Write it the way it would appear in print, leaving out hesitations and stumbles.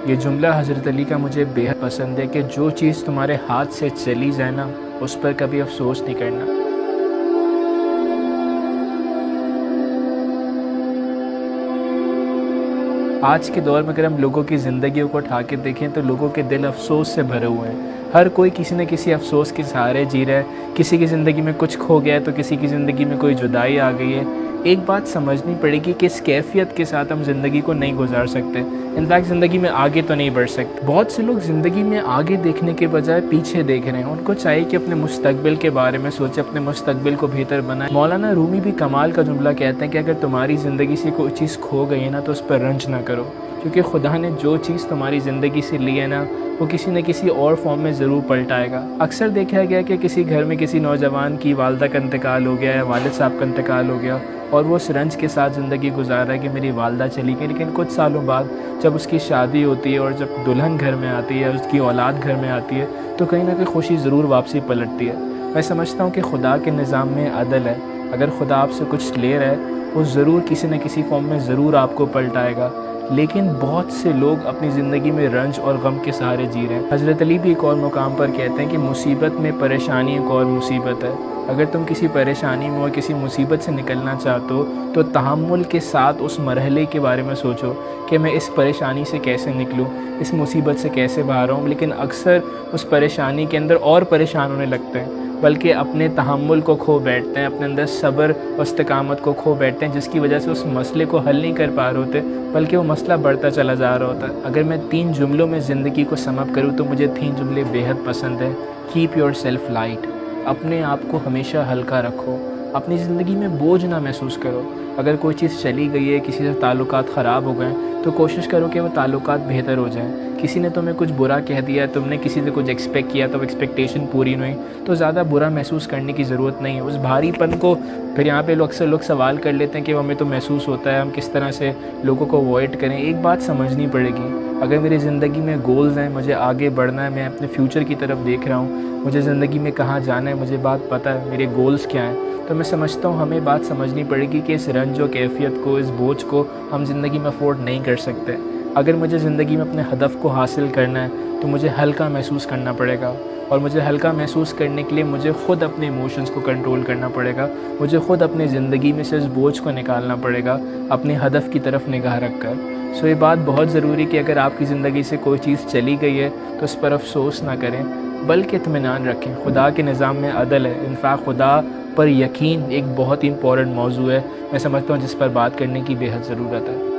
ये जुमला हज़रत अली का मुझे बेहद पसंद है कि जो चीज़ तुम्हारे हाथ से चली जाए ना, उस पर कभी अफसोस नहीं करना। आज के दौर में अगर हम लोगों की ज़िंदगियों को उठा के देखें तो लोगों के दिल अफसोस से भरे हुए हैं। हर कोई किसी न किसी अफसोस के सहारे जी रहा है। किसी की ज़िंदगी में कुछ खो गया है तो किसी की ज़िंदगी में कोई जुदाई आ गई है। एक बात समझनी पड़ेगी कि इस कैफ़ियत के साथ हम ज़िंदगी को नहीं गुजार सकते। इनफैक्ट ज़िंदगी में आगे तो नहीं बढ़ सकते। बहुत से लोग ज़िंदगी में आगे देखने के बजाय पीछे देख रहे हैं। उनको चाहिए कि अपने मुस्तकबिल के बारे में सोचें, अपने मुस्तकबिल को बेहतर बनाएं। मौलाना रूमी भी कमाल का जुमला कहते हैं कि अगर तुम्हारी ज़िंदगी से कोई चीज़ खो गई है ना, तो उस पर रंज ना करो, क्योंकि खुदा ने जो चीज़ तुम्हारी ज़िंदगी से ली है ना, वो किसी न किसी और फॉर्म में ज़रूर पलटाएगा। अक्सर देखा गया कि किसी घर में किसी नौजवान की वालदा का इंतकाल हो गया है, वालिद साहब का इंतकाल हो गया और वो उस रंज के साथ ज़िंदगी गुजार रहा है कि मेरी वालदा चली गई। लेकिन कुछ सालों बाद जब उसकी शादी होती है और जब दुल्हन घर में आती है, उसकी औलाद घर में आती है, तो कहीं ना कहीं खुशी ज़रूर वापसी पलटती है। मैं समझता हूँ कि खुदा के निज़ाम में अदल है। अगर खुदा आपसे कुछ ले रहा है, वो ज़रूर किसी न किसी फॉर्म में ज़रूर आपको पलटाएगा। लेकिन बहुत से लोग अपनी ज़िंदगी में रंज और गम के सहारे जी रहे हैं। हज़रत अली भी एक और मुकाम पर कहते हैं कि मुसीबत में परेशानी एक और मुसीबत है। अगर तुम किसी परेशानी में और किसी मुसीबत से निकलना चाहते हो तो तहम्मुल के साथ उस मरहले के बारे में सोचो कि मैं इस परेशानी से कैसे निकलूं, इस मुसीबत से कैसे बाहर आऊँ। लेकिन अक्सर उस परेशानी के अंदर और परेशान होने लगते हैं, बल्कि अपने तहम्मुल को खो बैठते हैं, अपने अंदर सब्र और इस्तिकामत को खो बैठते हैं, जिसकी वजह से उस मसले को हल नहीं कर पा रहे होते, बल्कि वो मसला बढ़ता चला जा रहा होता है। अगर मैं 3 जुमलों में ज़िंदगी को समअप करूँ तो मुझे 3 जुमले बेहद पसंद हैं। कीप योर सेल्फ लाइट, अपने आप को हमेशा हल्का रखो, अपनी ज़िंदगी में बोझ ना महसूस करो। अगर कोई चीज़ चली गई है, किसी से ताल्लुकात ख़राब हो गए, तो कोशिश करो कि वो ताल्लुकात बेहतर हो जाएं। किसी ने तुम्हें कुछ बुरा कह दिया, तुमने किसी से कुछ एक्सपेक्ट किया तो एक्सपेक्टेशन पूरी नहीं हुई, तो ज़्यादा बुरा महसूस करने की ज़रूरत नहीं है। उस भारीपन को फिर यहाँ पे अक्सर लोग सवाल कर लेते हैं कि वो हमें तो महसूस होता है, हम किस तरह से लोगों को अवॉइड करें। एक बात समझनी पड़ेगी, अगर मेरी ज़िंदगी में गोल्स हैं, मुझे आगे बढ़ना है, मैं अपने फ्यूचर की तरफ देख रहा हूँ, मुझे ज़िंदगी में कहाँ जाना है, मुझे बात पता है, मेरे गोल्स क्या हैं, तो मैं समझता हूँ हमें बात समझनी पड़ेगी कि इस रंज और कैफियत को, इस बोझ को हम ज़िंदगी में अफोर्ड नहीं कर सकते। अगर मुझे ज़िंदगी में अपने हदफ़ को हासिल करना है तो मुझे हल्का महसूस करना पड़ेगा, और मुझे हल्का महसूस करने के लिए मुझे ख़ुद अपने इमोशंस को कंट्रोल करना पड़ेगा। मुझे ख़ुद अपनी ज़िंदगी में से इस बोझ को निकालना पड़ेगा, अपने हदफ़ की तरफ निगाह रख कर। सो ये बात बहुत ज़रूरी कि अगर आपकी ज़िंदगी से कोई चीज़ चली गई है तो उस पर अफसोस ना करें, बल्कि इत्मीनान रखें। खुदा के निज़ाम में अदल है। इनफैक्ट खुदा पर यकीन एक बहुत ही इंपॉर्टेंट मौजू है, मैं समझता हूँ, जिस पर बात करने की बेहद ज़रूरत है।